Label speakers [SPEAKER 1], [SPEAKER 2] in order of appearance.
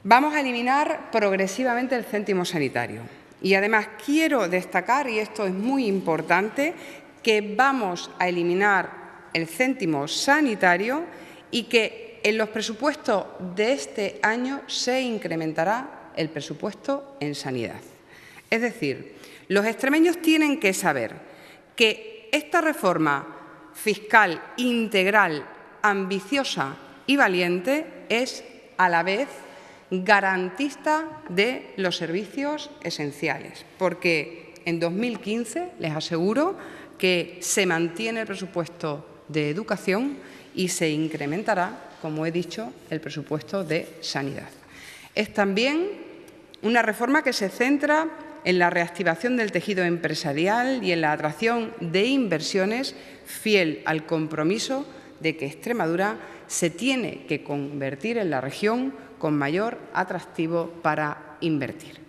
[SPEAKER 1] Vamos a eliminar progresivamente el céntimo sanitario. Y además quiero destacar, y esto es muy importante, que vamos a eliminar el céntimo sanitario y que en los presupuestos de este año se incrementará el presupuesto en sanidad. Es decir, los extremeños tienen que saber que esta reforma fiscal integral, ambiciosa y valiente es a la vez garantista de los servicios esenciales, porque en 2015 les aseguro que se mantiene el presupuesto de educación y se incrementará, como he dicho, el presupuesto de sanidad. Es también una reforma que se centra en la reactivación del tejido empresarial y en la atracción de inversiones, fiel al compromiso de que Extremadura se tiene que convertir en la región con mayor atractivo para invertir.